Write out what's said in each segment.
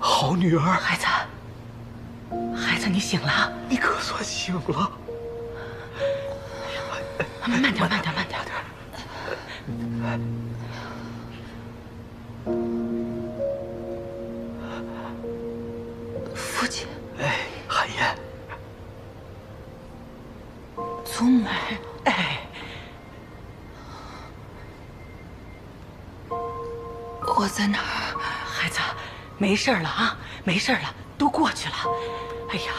好女儿。孩子，孩子，你醒了？你可算醒了。慢点，慢点，慢点。父亲。哎，寒烟。祖母。哎。我在哪儿？孩子，没事了啊，没事了，都过去了。哎呀，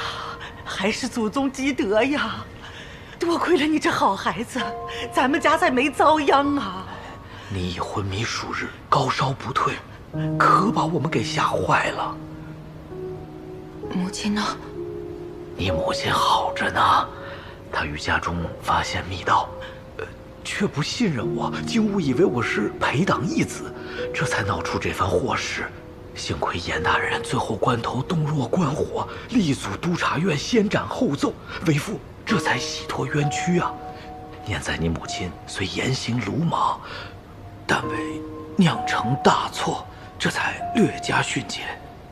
还是祖宗积德呀！多亏了你这好孩子，咱们家才没遭殃啊。你已昏迷数日，高烧不退，可把我们给吓坏了。母亲呢？你母亲好着呢，她于家中发现密道，却不信任我，竟误以为我是陪党义子，这才闹出这番祸事。幸亏严大人最后关头洞若观火，力阻督察院先斩后奏，为父这才洗脱冤屈啊。念在你母亲虽言行鲁莽，但为酿成大错，这才略加训诫，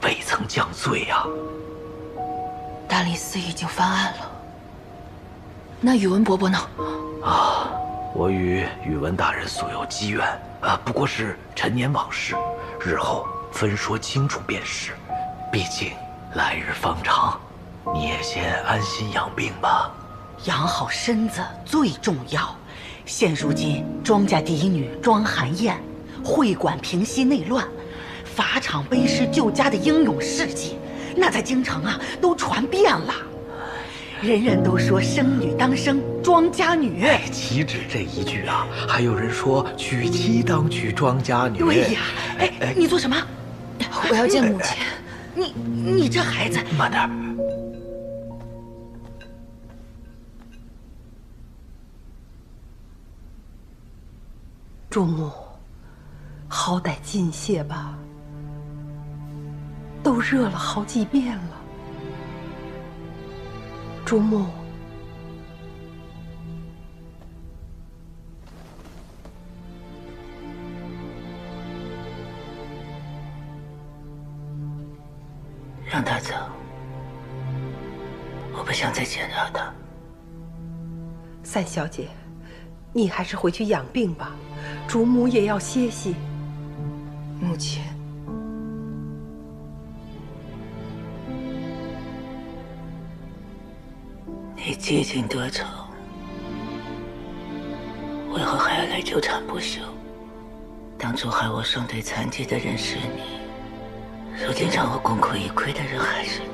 未曾降罪呀。大理寺已经翻案了，那宇文伯伯呢？啊，我与宇文大人素有积怨，不过是陈年往事，日后分说清楚便是。毕竟来日方长，你也先安心养病吧。养好身子最重要。现如今，庄家嫡女庄寒燕会馆平息内乱，法场背诗救家的英勇事迹，那在京城啊都传遍了。人人都说生女当生庄家女。岂止这一句啊，还有人说娶妻当娶庄家女。对呀，哎，你做什么？我要见母亲。你这孩子，慢点。主母，好歹进些吧，都热了好几遍了。主母，让他走，我不想再见到他。三小姐，你还是回去养病吧，主母也要歇息。母亲，你积尽得逞，为何还要来纠缠不休？当初害我双腿残疾的人是你，如今让我功亏一篑的人还是你。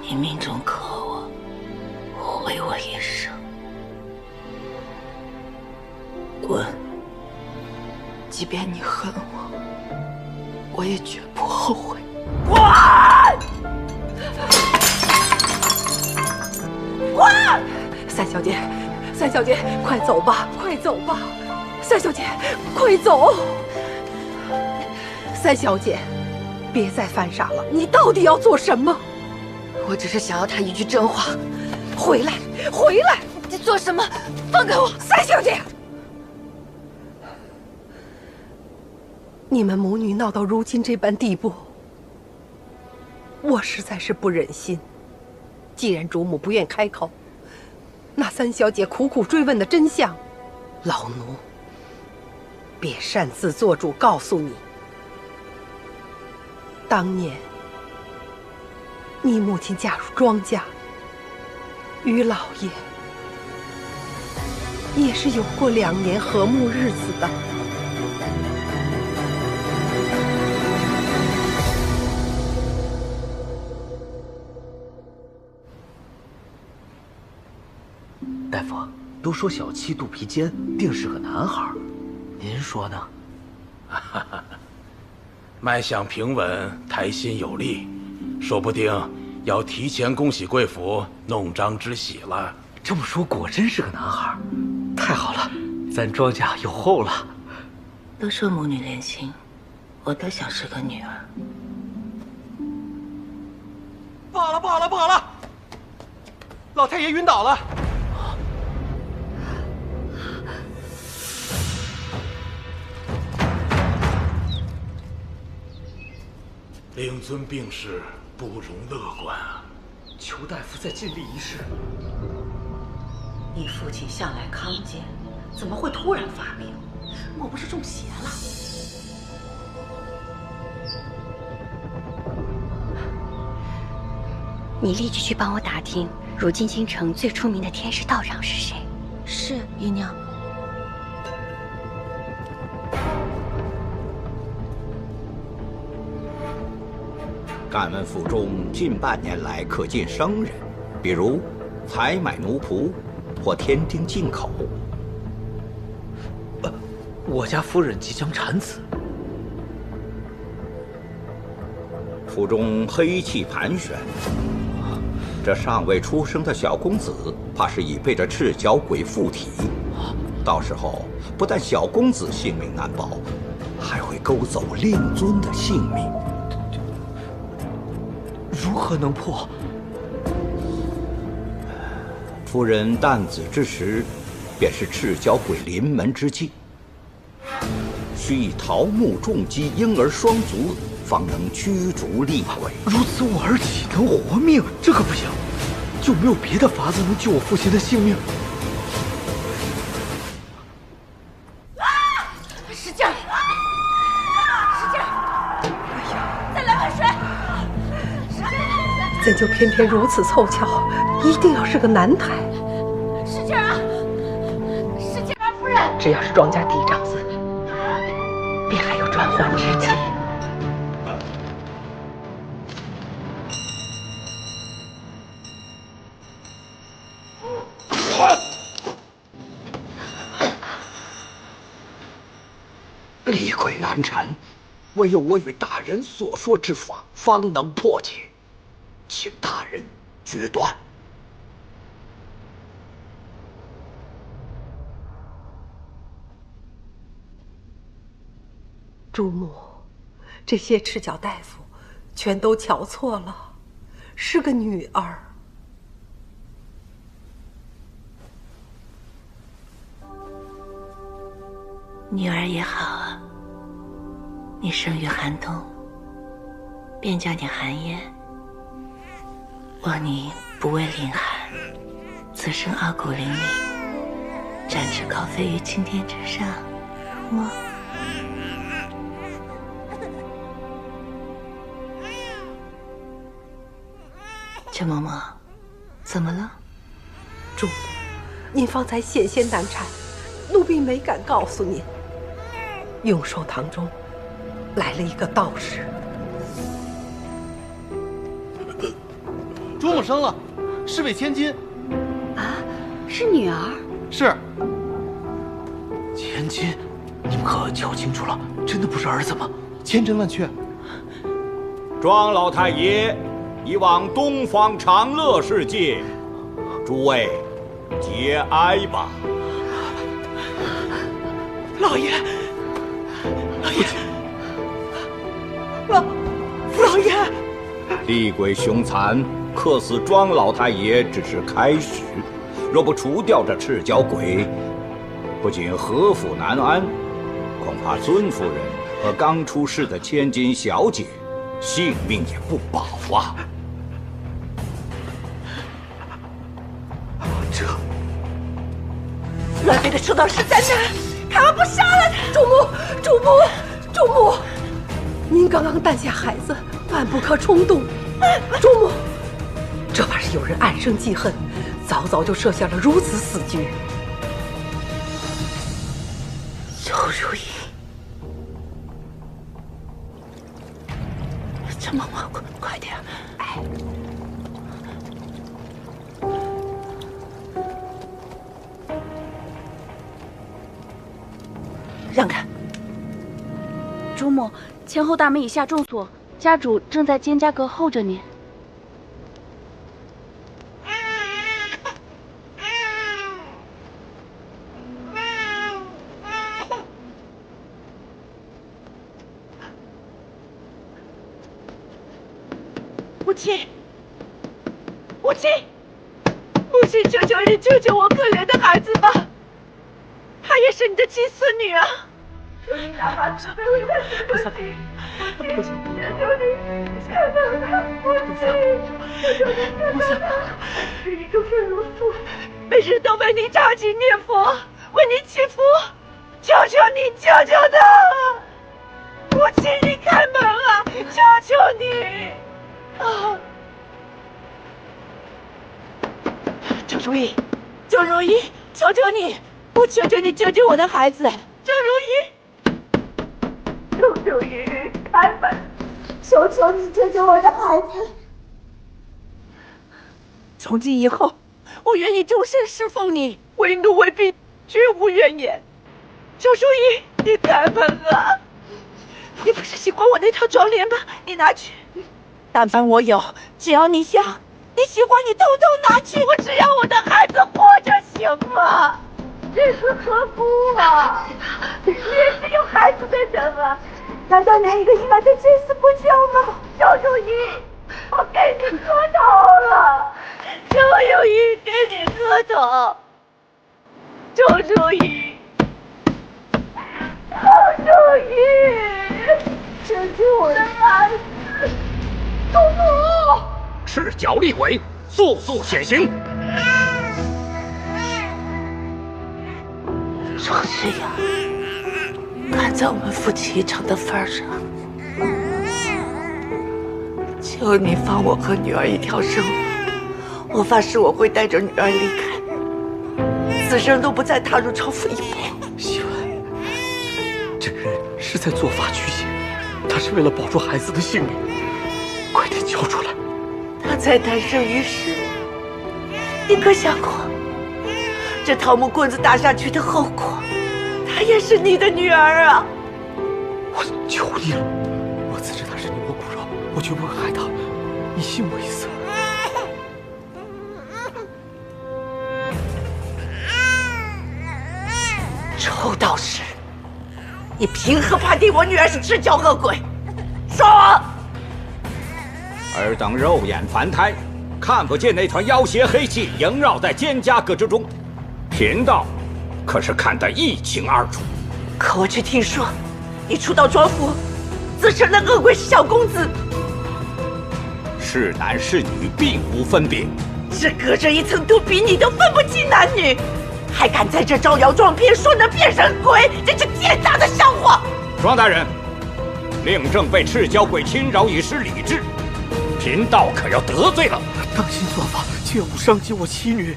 你命中克我，毁我一生。滚！即便你恨我，我也绝不后悔。滚！滚！三小姐，三小姐，快走吧，快走吧！三小姐，快走！三小姐，别再犯傻了，你到底要做什么？我只是想要他一句真话。回来，回来！你做什么？放开我！三小姐，你们母女闹到如今这般地步，我实在是不忍心。既然主母不愿开口，那三小姐苦苦追问的真相，老奴便擅自做主告诉你：当年你母亲嫁入庄家，与老爷也是有过2年和睦日子的。大夫，都说小七肚皮尖，定是个男孩，您说呢？脉象平稳，胎心有力，说不定要提前恭喜贵府弄璋之喜了。这么说，果真是个男孩，太好了，咱庄家有后了。都说母女连心，我倒想是个女儿。不好了，不好了，不好了！老太爷晕倒了。令尊病逝，不容乐观啊！求大夫再尽力一试。你父亲向来康健，怎么会突然发病？莫不是中邪了？你立即去帮我打听，如今京城最出名的天师道长是谁？是姨娘。敢问府中近半年来可见生人，比如采买奴仆或添丁进口？我家夫人即将产子。府中黑气盘旋，这尚未出生的小公子，怕是已被这赤脚鬼附体。到时候不但小公子性命难保，还会勾走令尊的性命。如何能破？夫人诞子之时，便是赤脚鬼临门之际，需以桃木重击婴儿双足，方能驱逐厉鬼。如此我儿岂能活命？这可不行！就没有别的法子能救我父亲的性命？使劲儿！使劲儿！再来碗水！怎就偏偏如此凑巧，一定要是个男胎？使劲儿啊！使劲儿啊，夫人！只要是庄家嫡长子，便还有转圜之机。厉鬼难缠，唯有我与大人所说之法，方能破解。请大人决断。朱母，这些赤脚大夫全都瞧错了，是个女儿。女儿也好啊，你生于寒冬，便叫你寒烟。望你不畏凛寒，此生傲骨凌云，展翅高飞于青天之上。么？陈嬷嬷，怎么了？朱母，您方才险些难产，奴婢没敢告诉您。永寿堂中来了一个道士。朱母生了，是位千金。啊，是女儿。是。千金，你们可瞧清楚了，真的不是儿子吗？千真万确。庄老太爷已往东方长乐世界，诸位节哀吧。老爷，老爷，厉鬼凶残，克死庄老太爷只是开始，若不除掉这赤脚鬼，不仅何府难安，恐怕尊夫人和刚出世的千金小姐性命也不保啊！这乱飞的出道是在哪？他们不杀了他！主母，您刚刚诞下孩子，万不可冲动。主母，这怕是有人暗生记恨，早就设下了如此死局。周如意，陈嬷嬷，快点！哎，让开！主母，前后大门已下重锁，家主正在监家阁候着您。母亲，求求你救救我可怜的孩子吧！她也是你的亲孙女啊！求你哪怕慈悲为她死个心。求你，开门啊！我求求你开门啊！愿你终身如素，每日都为你扎经念佛，为你祈福，求求你，求求他！母亲，你开门啊！求求你！啊！周如意，周如意，求求你，我求求你救救我的孩子！周如意，周如意，开门！求求你救救我的孩子！从今以后，我愿意终身侍奉你，为奴为婢，绝无怨言。周如意，你开门啊！你不是喜欢我那套妆帘吗？你拿去，但凡我有，只要你想，你喜欢你统统拿去，我只要我的孩子活着行了。这是何苦啊？你也是有孩子的人啊，难道连一个婴儿都见死不救吗？周如意，我给你磕头了，周如意，给你磕头，周如意，周如意，救救我的孩子，公公！赤脚厉鬼，速速显形！庄学阳，看在我们夫妻一场的份上，求你放我和女儿一条生路。我发誓我会带着女儿离开，此生都不再踏入仇府一步。希文，这个人是在做法驱邪，他是为了保住孩子的性命，快点交出来！她才诞生于世，你可想过这桃木棍子打下去的后果？她也是你的女儿啊！我求你了，我自知她是你我骨肉，我绝不会害她，你信我一次。臭道士，你凭何判定我女儿是赤脚恶鬼？说！尔等肉眼凡胎，看不见那团妖邪黑气萦绕在肩胛骨之中，贫道可是看得一清二楚。可我却听说，你出道庄府，自称的恶鬼是小公子，是男是女并无分别，只隔着一层肚皮，你都分不清男女，还敢在这招摇撞骗，说能变成鬼，真是天大的笑话！庄大人，令正被赤脚鬼侵扰，已失理智，贫道可要得罪了。当心做法，切勿伤及我妻女。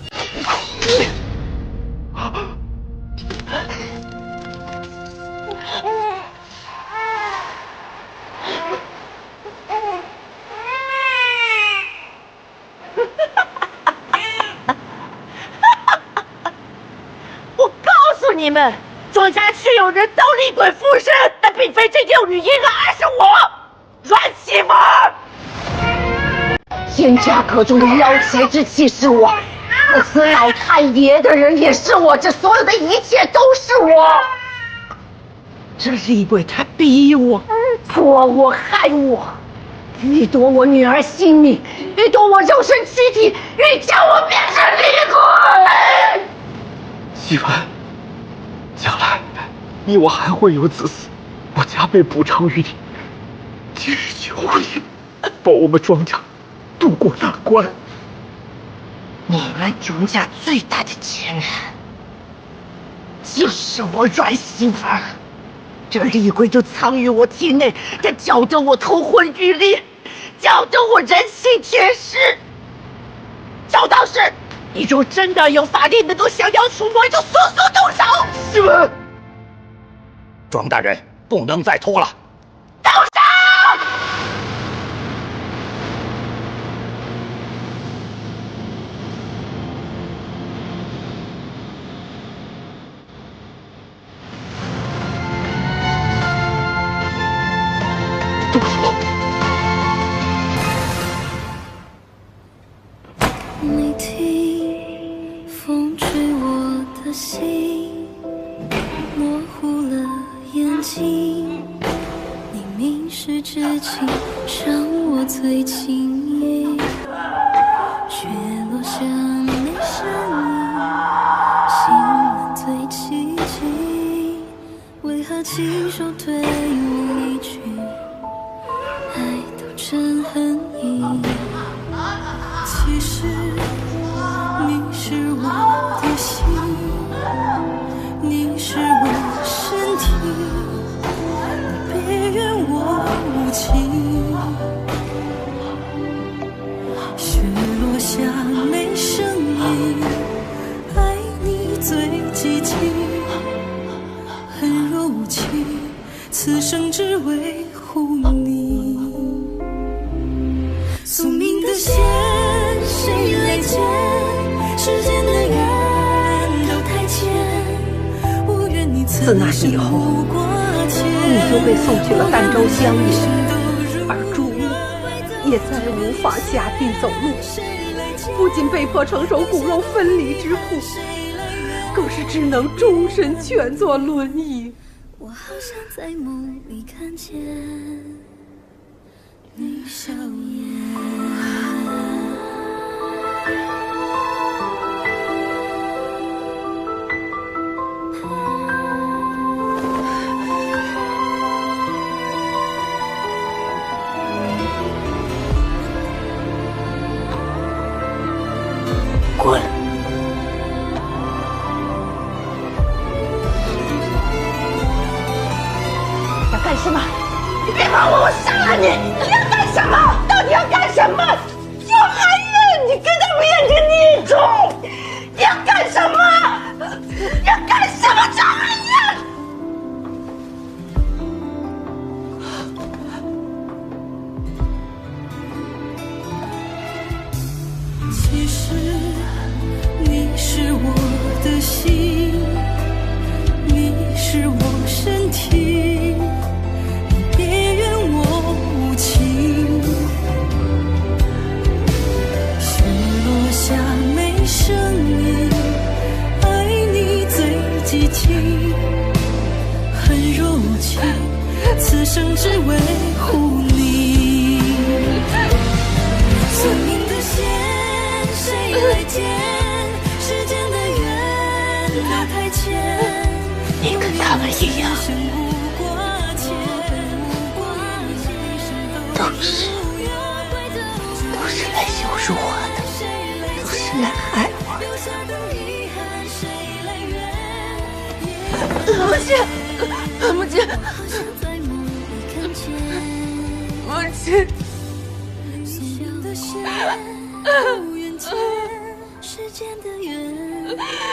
我告诉你们，庄家确有人当厉鬼附身，但并非这幼女婴儿，而是我阮媳妇儿。肩胛骨中的妖邪之气是我，不死老太爷的人也是我，这所有的一切都是我。这厉鬼他逼我，迫我害我，欲夺我女儿性命，欲夺我肉身躯体，欲将我变成厉鬼。希文，将来你我还会有子嗣，我加倍补偿于你。今日求你，保我们庄家渡过难关。你们庄家最大的艰难，就是我阮媳妇儿。这厉鬼就藏于我体内，它搅得我头昏欲裂，搅得我人心天失。赵道士，你若真的有法力能够降妖除魔，就速速动手！希文，庄大人，不能再拖了。动手！动手！你听风吹我的心，模糊了眼睛，你明示之情伤我最轻易，雪落下没声音，心满最寂静，为何亲手对我一句爱身痕影。其实你是我的心，你是我身体，别怨我无情。雪落下没声音，爱你最寂静，很柔情，此生只为护你。宿命的线，谁来牵？世间的缘都太浅，我愿你自那以后，你就被送去了儋州乡野，而朱木也再无法下地走路，不仅被迫承受骨肉分离之苦，更是只能终身蜷坐轮椅。我好像在梦里看见你笑颜。滚！要干什么？你别碰我，我杀了你！你要干什么？到底要干什么？庄寒燕，你跟他面临逆种，你要干什么？你要干什么，庄寒燕？其实你是我的心，你是我身体，你别怨我无情。雪落下没声音，爱你最寂静，很柔情，此生只为护你。宿命的线，谁来牵？世间的缘都太浅，你跟他们一样，都是来羞辱我的，都是来害我的。母亲，母亲，母亲。世间的缘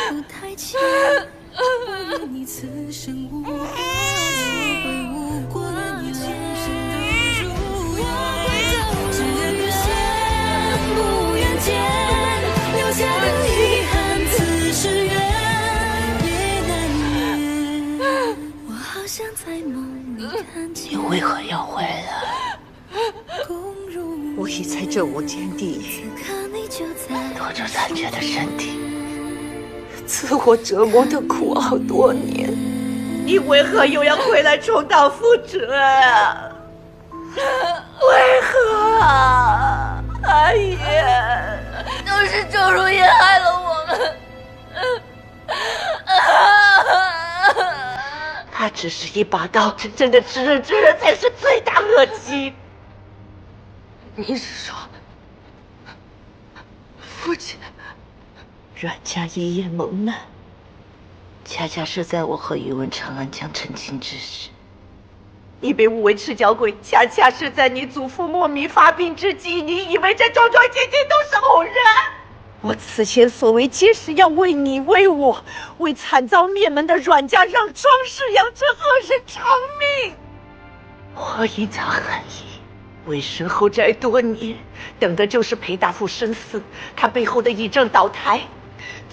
都太浅，我愿你此生无挂牵，会无挂牵，都如愿。只愿不羡，不愿见，留下的遗憾，此世缘也难免。我好像在梦里看见。你为何要回来？我已在这无间地狱拖着残缺的身体，自我折磨的苦熬多年。你为何又要回来重蹈覆辙啊？为何啊？阿姨，都是周如烟害了我们。他只是一把刀，真正的知人之人才是罪大恶极。你是说，父亲阮家一夜蒙难，恰恰是在我和宇文长安将成亲之时。你被误为赤脚鬼，恰恰是在你祖父莫名发病之际。你以为这桩桩件件都是偶然？我此前所为，皆是要为你、为我、为惨遭灭门的阮家，让庄世阳这恶人偿命。我隐藏恨意，为身后宅多年，等的就是裴大富生死，他背后的倚正倒台。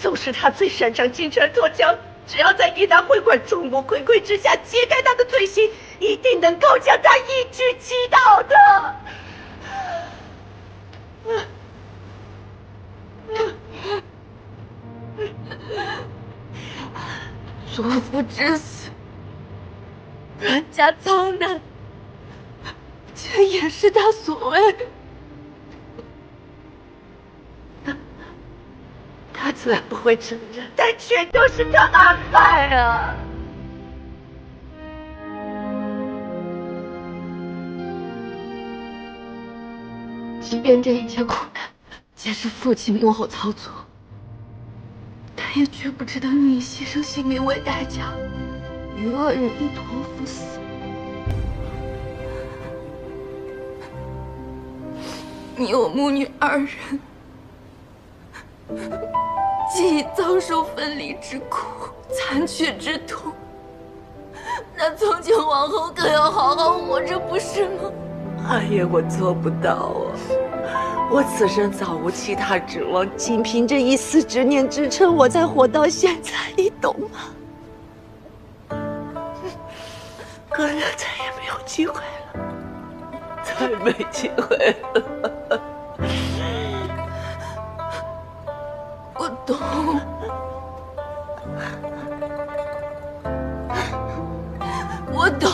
纵使他最擅长金蝉脱缰，只要在一旦会馆众目睽睽之下揭开他的罪行，一定能够将他一举击倒的。祖父之死，阮家遭难，这也是他所为。他自然不会承认，但全都是他安排啊！即便这一切苦难皆是父亲幕后操作，但也绝不值得你以牺牲性命为代价，与恶人一同赴死。你我母女二人，既已遭受分离之苦、残缺之痛，那从今往后更要好好活着，不是吗？阿爷，我做不到啊！我此生早无其他指望，仅凭这一丝执念支撑我才活到现在，你懂吗？哥俩再也没有机会了，再没机会了。我懂。我懂。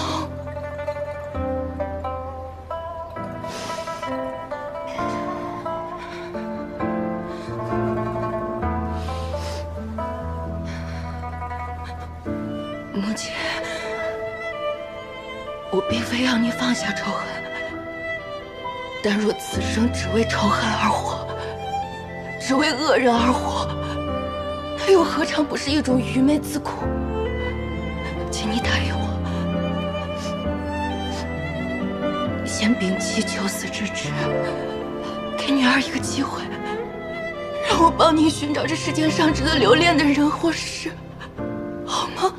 母亲，我并非要你放下仇恨，但若此生只为仇恨而活，只为恶人而活，那又何尝不是一种愚昧自苦？请你答应我，先摒弃求死之志，给女儿一个机会，让我帮你寻找这世间上值得留恋的人或事，好吗？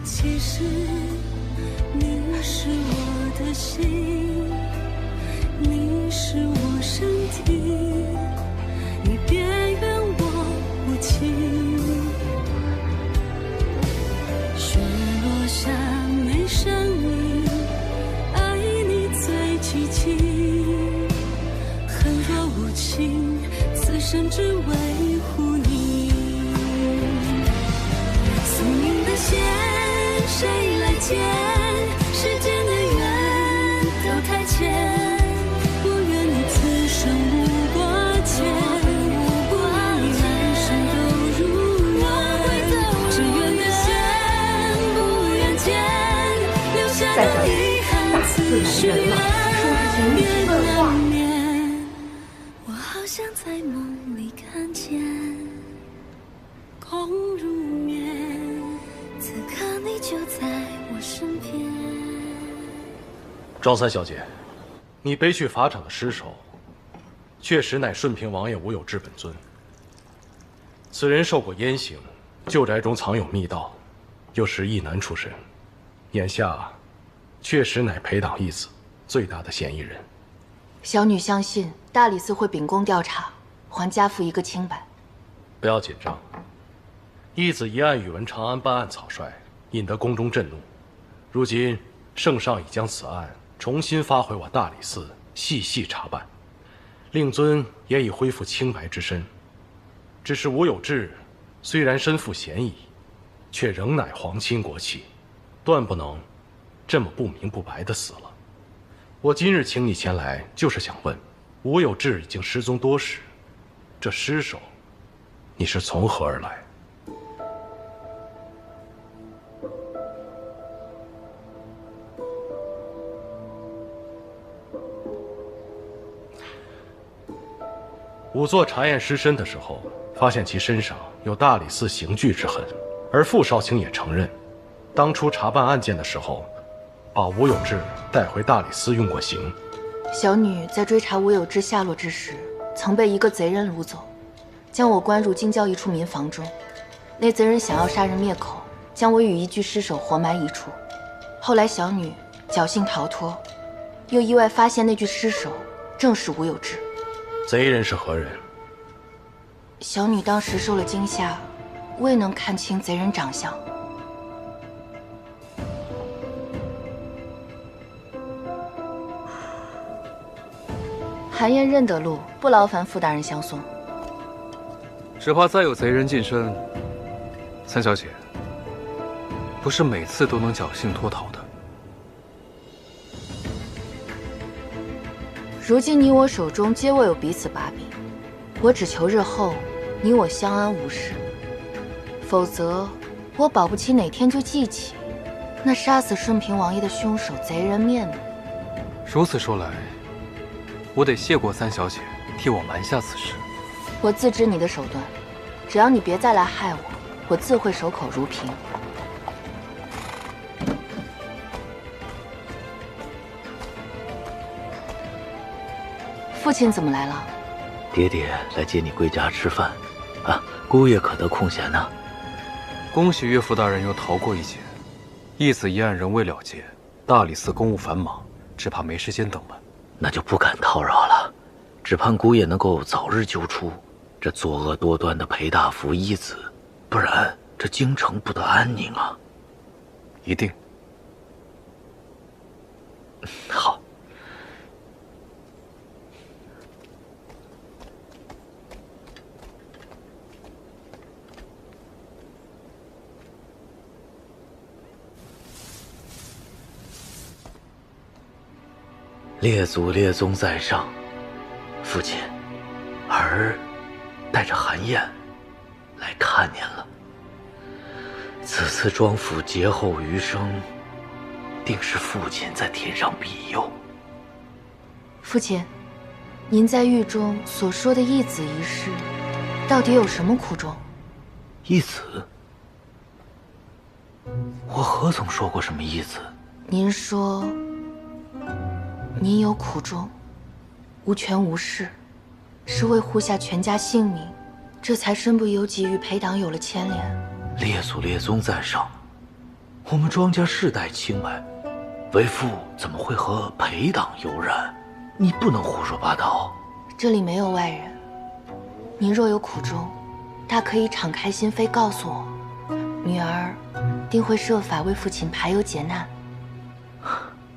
其实你是我的心，你是我身体，你别怨我无情。雪落下没声音，爱你最凄清。恨若无情，此生只维护你。宿命的线谁来牵？世间的缘都太浅，我愿你此生无过欠，我你来生都如愿。只愿的线不愿见，留下的遗憾此许愿别难眠。我好像在梦里看见，空如眠。此刻你就在我身边。庄三小姐，你背去法场的尸首，确实乃顺平王爷吴有志本尊。此人受过阉刑，旧宅中藏有密道，又是义男出身，眼下确实乃裴党义子最大的嫌疑人。小女相信大理寺会秉公调查，还家父一个清白。不要紧张。义子一案宇文长安办案草率，引得宫中震怒。如今圣上已将此案重新发回我大理寺细细查办，令尊也已恢复清白之身。只是吴有志虽然身负嫌疑，却仍乃皇亲国戚，断不能这么不明不白的死了。我今日请你前来，就是想问，吴有志已经失踪多时，这尸首你是从何而来？仵作查验尸身的时候，发现其身上有大理寺刑具之痕，而傅少卿也承认，当初查办案件的时候，把吴有志带回大理寺用过刑。小女在追查吴有志下落之时，曾被一个贼人掳走，将我关入京郊一处民房中。那贼人想要杀人灭口，将我与一具尸首活埋一处。后来小女侥幸逃脱，又意外发现那具尸首正是吴有志。贼人是何人？小女当时受了惊吓，未能看清贼人长相。韩燕认得路，不劳烦傅大人相送。只怕再有贼人近身，三小姐，不是每次都能侥幸脱逃的。如今你我手中皆握有彼此把柄，我只求日后你我相安无事，否则我保不齐哪天就记起那杀死顺平王爷的凶手贼人面呢？如此说来，我得谢过三小姐替我瞒下此事。我自知你的手段，只要你别再来害我，我自会守口如瓶。父亲怎么来了？爹爹来接你归家吃饭，啊，姑爷可得空闲呢。恭喜岳父大人又逃过一劫，义子一案仍未了结，大理寺公务繁忙，只怕没时间等们。那就不敢叨扰了，只盼姑爷能够早日揪出这作恶多端的裴大福义子，不然这京城不得安宁啊！一定。好。列祖列宗在上，父亲，儿带着韩燕来看您了。此次庄府劫后余生，定是父亲在天上庇佑。父亲，您在狱中所说的义子一事，到底有什么苦衷？义子？我何曾说过什么义子？您说您有苦衷，无权无势，是为护下全家性命，这才身不由己与裴党有了牵连。列祖列宗在上，我们庄家世代清白，为父怎么会和裴党有染？你不能胡说八道。这里没有外人，您若有苦衷，大可以敞开心扉告诉我，女儿定会设法为父亲排忧解难。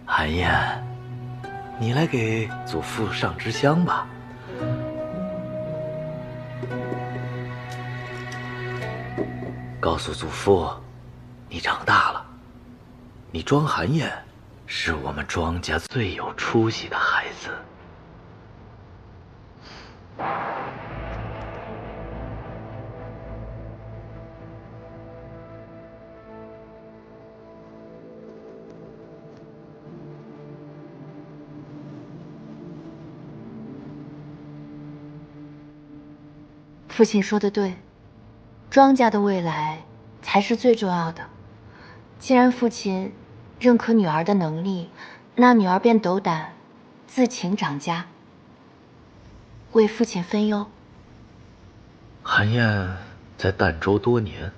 韩燕，你来给祖父上支香吧。告诉祖父，你长大了，你庄韩燕是我们庄家最有出息的孩子。父亲说的对，庄家的未来才是最重要的。既然父亲认可女儿的能力，那女儿便斗胆自请掌家，为父亲分忧。韩燕在儋州多年，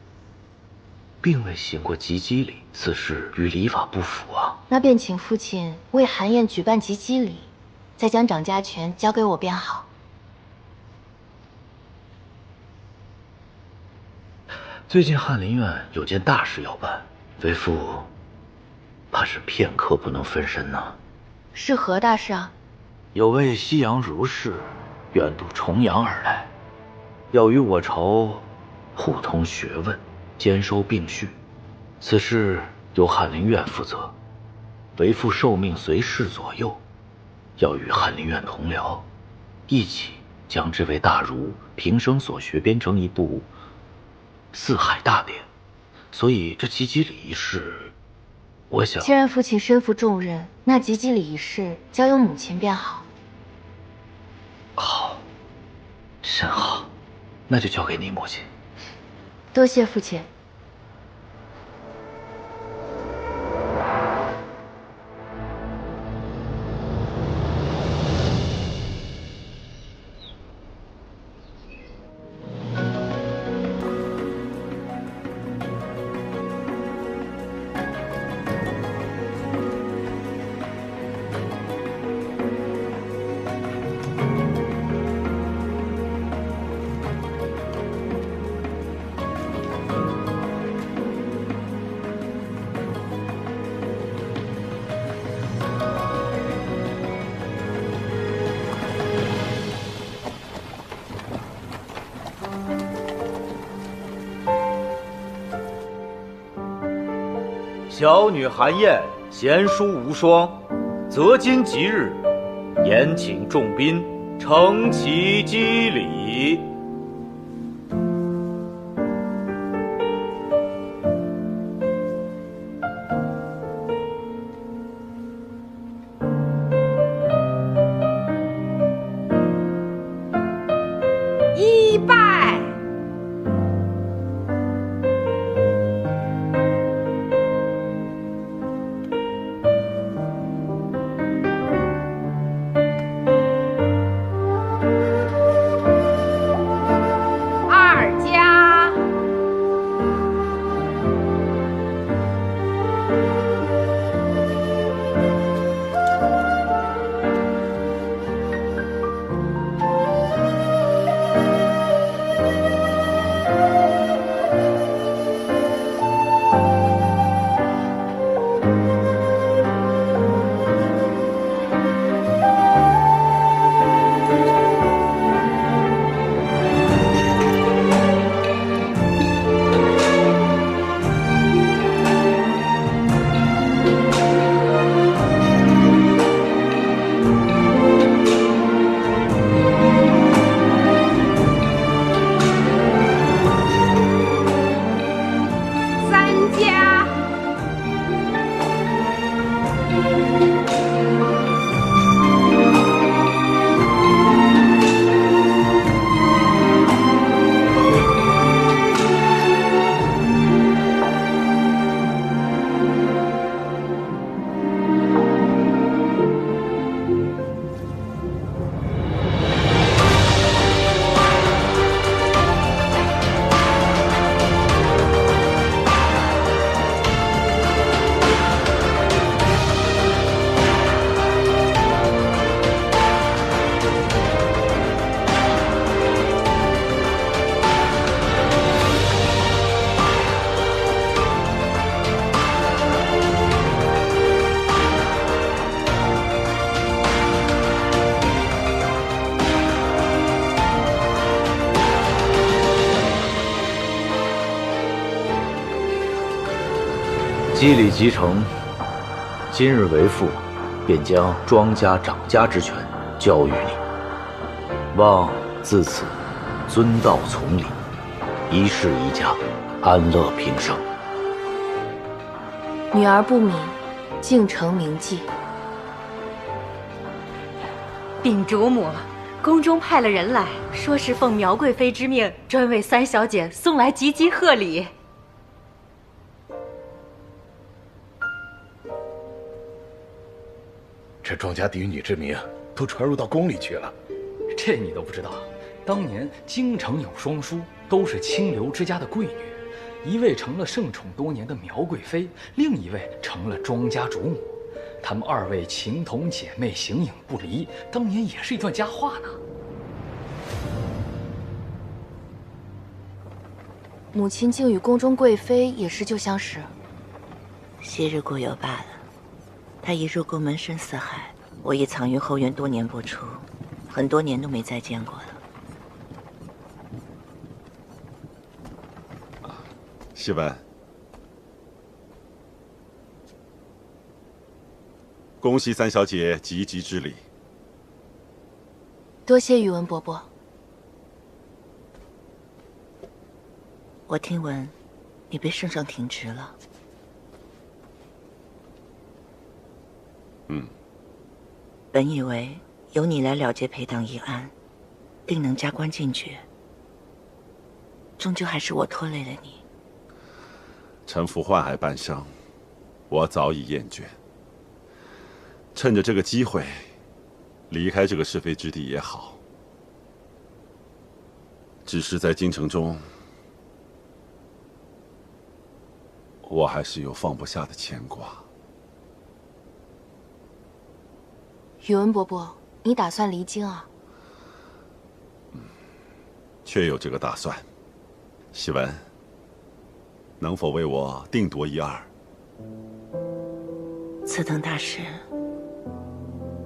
并未行过及笄礼，此事与礼法不符啊。那便请父亲为韩燕举办及笄礼，再将掌家权交给我便好。最近翰林院有件大事要办，为父怕是片刻不能分身呢。是何大事啊？有位西洋儒士远渡重洋而来，要与我朝互通学问，兼收并蓄。此事由翰林院负责，为父受命随侍左右，要与翰林院同僚，一起将这位大儒平生所学编成一部四海大典，所以这及笄礼仪式，我想，既然父亲身负重任，那及笄礼仪式交由母亲便好。好，甚好，那就交给你母亲。多谢父亲。小女韩燕贤淑无双，择今吉日，延请众宾承其笄礼。机理即成，今日为父，便将庄家长家之权交予你。望自此遵道从礼，一世一家，安乐平生。女儿不敏，竟成铭记。禀主母，宫中派了人来，说是奉苗贵妃之命，专为三小姐送来吉吉贺礼。这庄家嫡女之名都传入到宫里去了，这你都不知道？当年京城有双叔，都是清流之家的贵女，一位成了盛宠多年的苗贵妃，另一位成了庄家主母。她们二位情同姐妹，形影不离，当年也是一段佳话呢。母亲竟与宫中贵妃也是旧相识。昔日故友罢了。他一入宫门深似海，我已藏于后院多年不出，很多年都没再见过了。希文，恭喜三小姐吉吉之礼。多谢宇文伯伯。我听闻你被圣上停职了。本以为由你来了结裴党一案，定能加官进爵，终究还是我拖累了你。臣服宦海半生，我早已厌倦。趁着这个机会，离开这个是非之地也好。只是在京城中，我还是有放不下的牵挂。宇文伯伯，你打算离京啊？确有这个打算。希文，能否为我定夺一二？此等大事，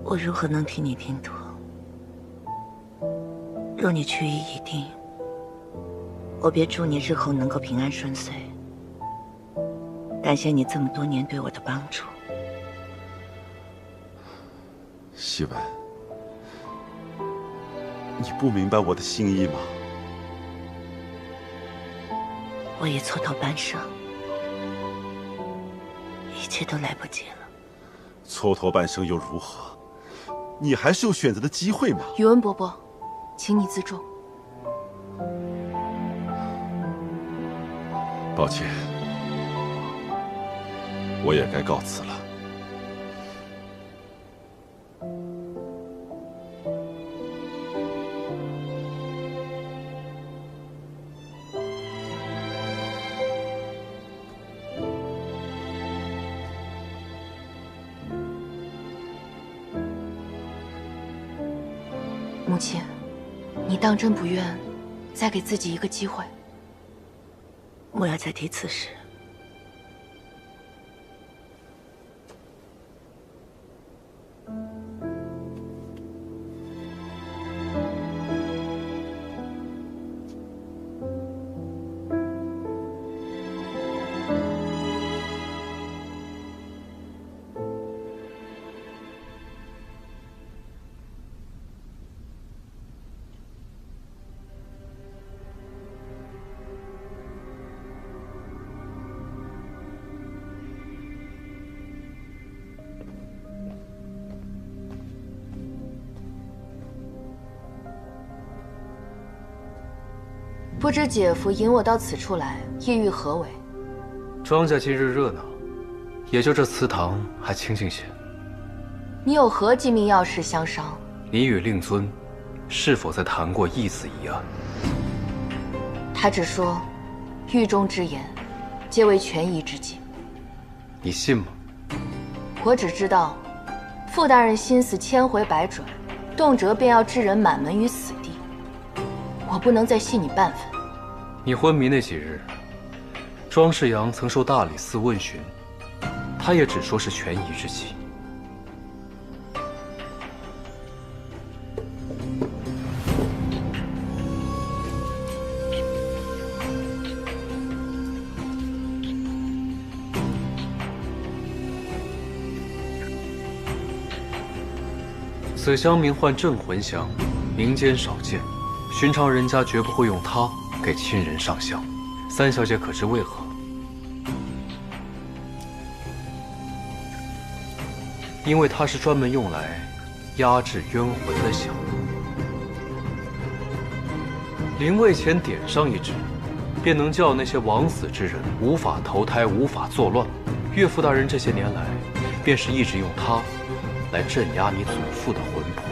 我如何能替你定夺？若你去意已定，我便祝你日后能够平安顺遂。感谢你这么多年对我的帮助。希文，你不明白我的心意吗？我已蹉跎半生，一切都来不及了。蹉跎半生又如何？你还是有选择的机会嘛。宇文伯伯，请你自重。抱歉，我也该告辞了。母亲，你当真不愿再给自己一个机会？莫要再提此事。不知姐夫引我到此处来，意欲何为？庄家今日热闹，也就这祠堂还清静些。你有何机密要事相商？你与令尊是否在谈过义子一案？他只说，狱中之言，皆为权宜之计。你信吗？我只知道，傅大人心思千回百转，动辄便要置人满门于死地。我不能再信你半分。你昏迷那几日，庄世阳曾受大理寺问询，他也只说是权宜之计。此香名唤镇魂香，民间少见，寻常人家绝不会用它给亲人上香。三小姐可知为何？因为它是专门用来压制冤魂的香。临位前点上一支，便能叫那些枉死之人无法投胎，无法作乱。岳父大人这些年来，便是一直用它来镇压你祖父的魂魄。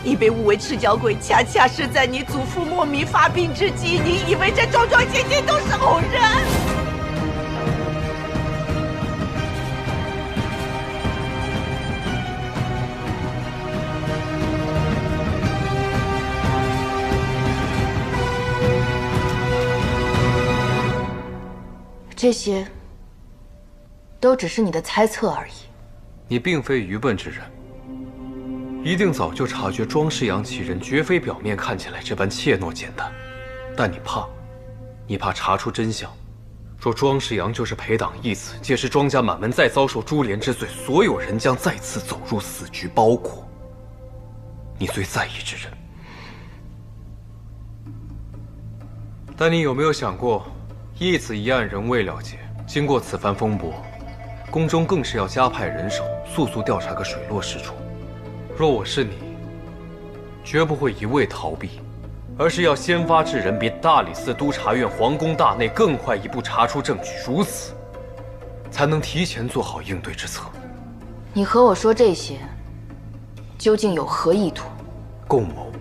你被误为赤脚鬼，恰恰是在你祖父莫名发病之际。你以为这桩桩件件都是偶然？这些都只是你的猜测而已。你并非愚笨之人，一定早就察觉庄世阳其人绝非表面看起来这般怯懦简单。但你怕查出真相。若庄世阳就是裴党义子，届时庄家满门再遭受株连之罪，所有人将再次走入死局，包括你最在意之人。但你有没有想过？义子一案仍未了结，经过此番风波，宫中更是要加派人手，速速调查个水落石出。若我是你，绝不会一味逃避，而是要先发制人，比大理寺督察院、皇宫大内更快一步查出证据，如此才能提前做好应对之策。你和我说这些，究竟有何意图？共谋。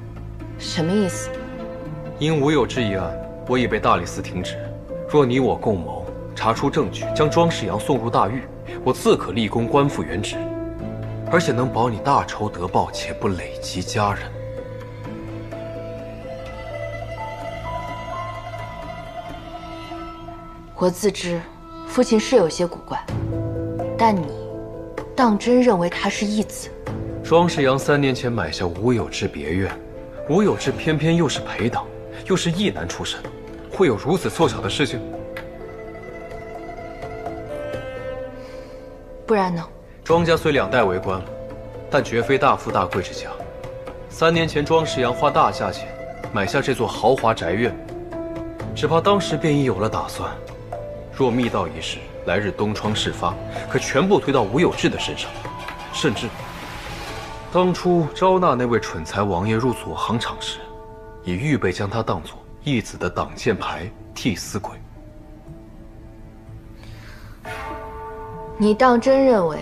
什么意思？因吴有之一案，我已被大理寺停职。若你我共谋，查出证据，将庄世阳送入大狱，我自可立功，官复原职，而且能保你大仇得报，且不累及家人。我自知父亲是有些古怪，但你当真认为他是义子？庄世阳3年前买下吴有之别院，吴有之偏偏又是裴党，又是义男出身。会有如此凑巧的事情？不然呢？庄家虽2代为官，但绝非大富大贵之家。3年前，庄世阳花大价钱买下这座豪华宅院，只怕当时便已有了打算。若密道一事来日东窗事发，可全部推到吴有志的身上。甚至，当初招纳那位蠢材王爷入左行场时，已预备将他当作义子的挡箭牌、替死鬼。你当真认为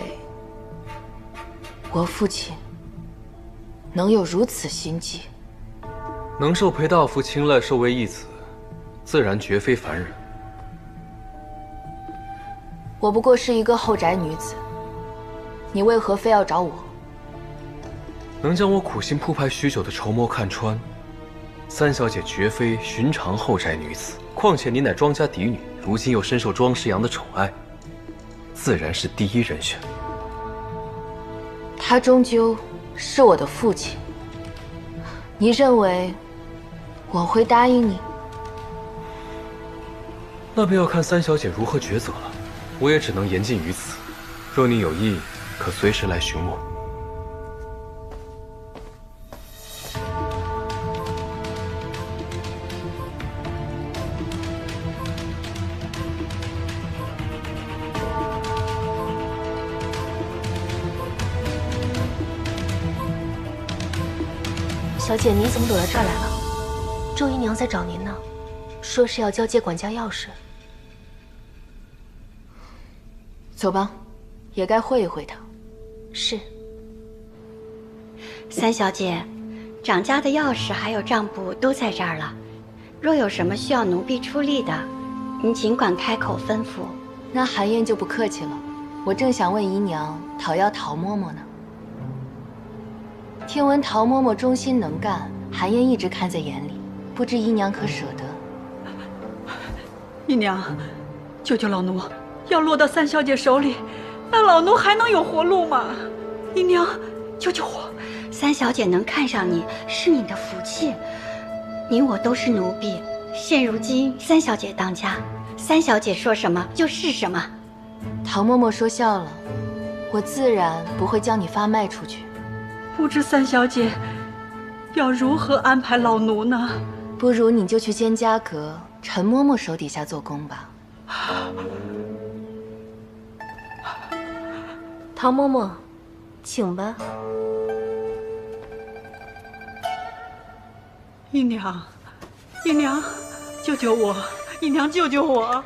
我父亲能有如此心计？能受裴大夫青睐，收为义子，自然绝非凡人。我不过是一个后宅女子，你为何非要找我？能将我苦心铺排许久的筹谋看穿，三小姐绝非寻常后宅女子，况且你乃庄家嫡女，如今又深受庄世阳的宠爱，自然是第一人选。他终究是我的父亲，你认为我会答应你？那便要看三小姐如何抉择了。我也只能言尽于此。若你有意，可随时来寻我。小姐，你怎么躲到这儿来了？周姨娘在找您呢，说是要交接管家钥匙。走吧，也该会一会他。是。三小姐，长家的钥匙还有账簿都在这儿了，若有什么需要奴婢出力的，您尽管开口吩咐。那韩燕就不客气了，我正想问姨娘讨要陶嬷嬷呢。听闻陶嬷嬷忠心能干，韩燕一直看在眼里，不知姨娘可舍得？姨娘，救救老奴！要落到三小姐手里，那老奴还能有活路吗？姨娘，救救我！三小姐能看上你是你的福气，你我都是奴婢，现如今三小姐当家，三小姐说什么就是什么。陶嬷嬷说笑了，我自然不会将你发卖出去。不知三小姐要如何安排老奴呢？不如你就去蒹葭阁陈嬷嬷手底下做工吧。唐嬷嬷，请吧。姨娘，姨娘，救救我！姨娘，救救我！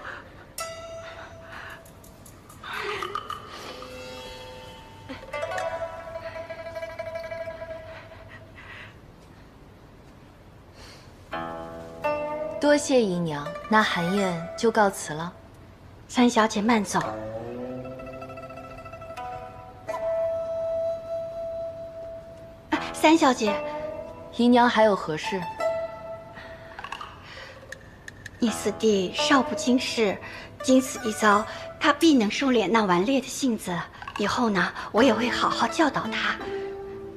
多谢姨娘，那寒宴就告辞了。三小姐慢走。三小姐，姨娘还有何事？你四弟少不经事，经此一遭，他必能收敛那顽劣的性子。以后呢，我也会好好教导他。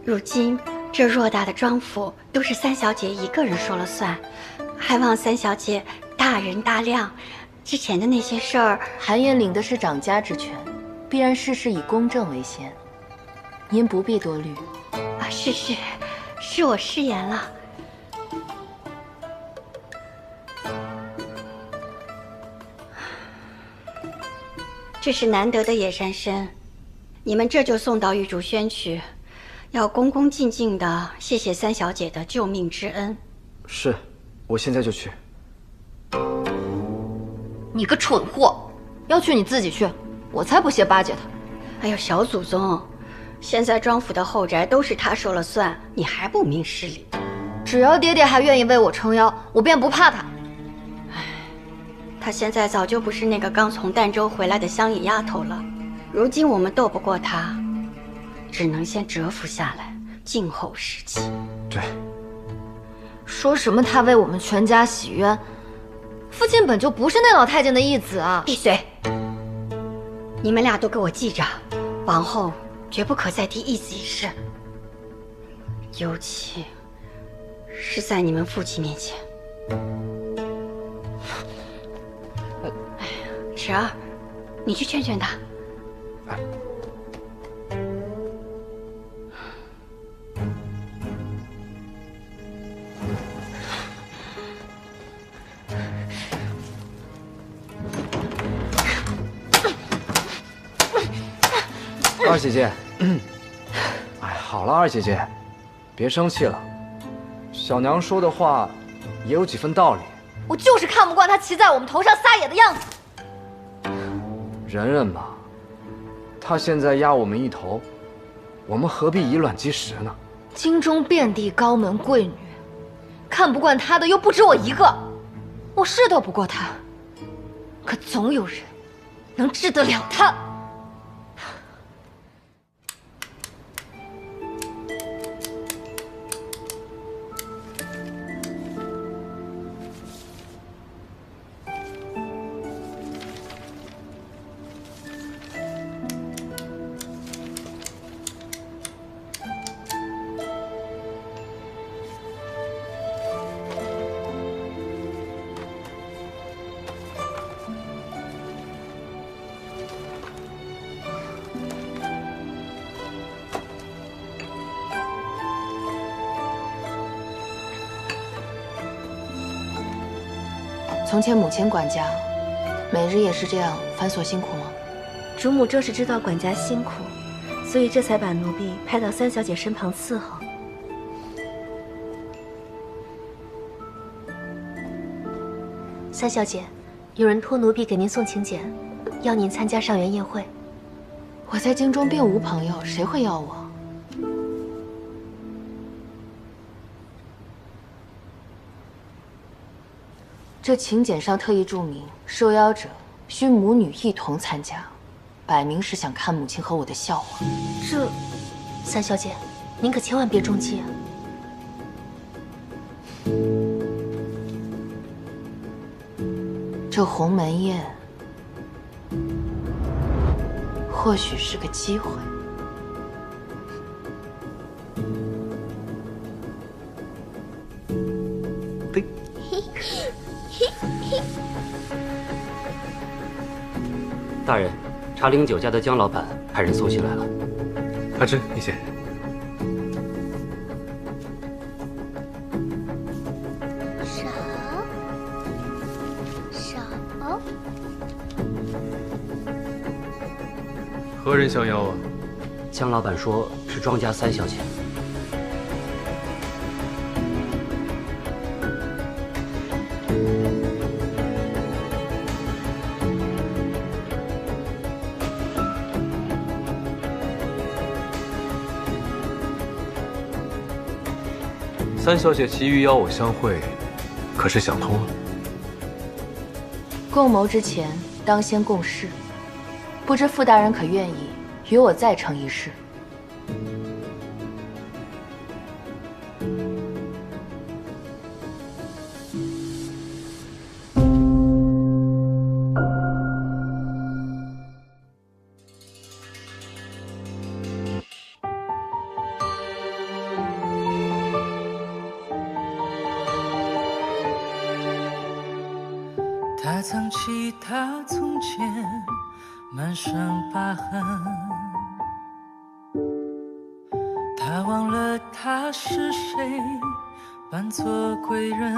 如今这偌大的庄府都是三小姐一个人说了算，还望三小姐大人大量。之前的那些事儿，寒烟领的是长家之权，必然事事以公正为先。您不必多虑。啊，是我失言了。这是难得的野山参，你们这就送到玉竹轩去，要恭恭敬敬的谢谢三小姐的救命之恩。是，我现在就去。你个蠢货，要去你自己去，我才不屑巴结他。哎呦，小祖宗，现在庄府的后宅都是他说了算，你还不明事理？只要爹爹还愿意为我撑腰，我便不怕他。他现在早就不是那个刚从儋州回来的乡野丫头了，如今我们斗不过他，只能先蛰伏下来，静候时机。对。说什么他为我们全家洗冤，父亲本就不是那老太监的义子啊！闭嘴！你们俩都给我记着，往后绝不可再提义子一事，尤其是在你们父亲面前。池儿，你去劝劝他。二姐姐，哎，好了，二姐姐，别生气了。小娘说的话也有几分道理。我就是看不惯他骑在我们头上撒野的样子。忍忍吧，他现在压我们一头，我们何必以卵击石呢？京中遍地高门贵女，看不惯他的又不止我一个。我是斗不过他，可总有人能治得了他。从前母亲管家，每日也是这样繁琐辛苦吗？主母正是知道管家辛苦，所以这才把奴婢派到三小姐身旁伺候。三小姐，有人托奴婢给您送请柬，邀您参加上元宴会。我在京中并无朋友，谁会要我？这请柬上特意注明，受邀者需母女一同参加，摆明是想看母亲和我的笑话。这，三小姐，您可千万别中计啊！这鸿门宴，或许是个机会。大人，茶陵酒家的姜老板派人搜集来了。阿芝，你先。少。何人相邀啊？江老板说是庄家3小姐。3小姐急于邀我相会，可是想通了？共谋之前，当先共事。不知傅大人可愿意与我再成一事？他曾记他从前满身疤痕，他忘了他是谁，扮作贵人。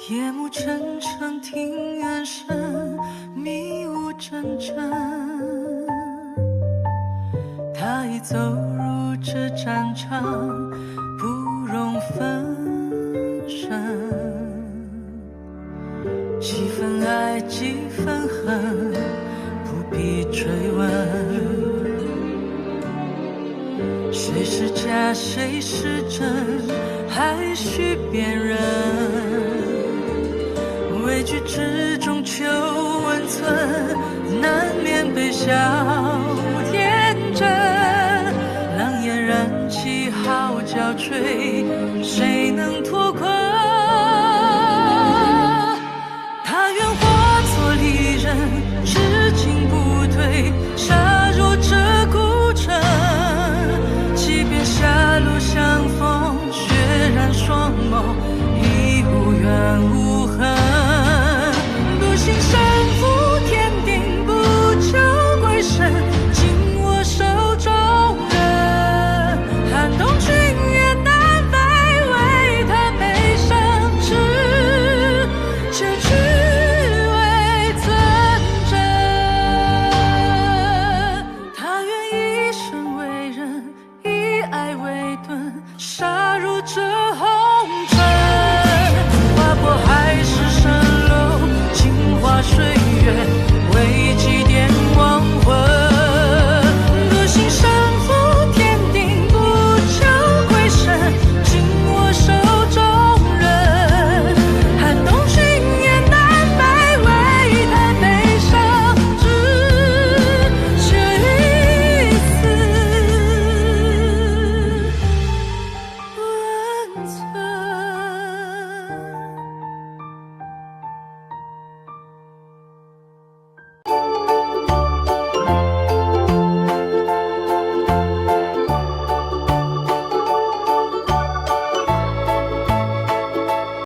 夜幕沉沉，庭院深，迷雾阵阵。他已走入这战场，不容分身。几分爱，几分恨，不必追问。谁是假，谁是真，还需辨认。畏惧之中求温存，难免被笑天真。狼烟燃起号角吹，谁能脱困？他愿化作利刃，至今不退。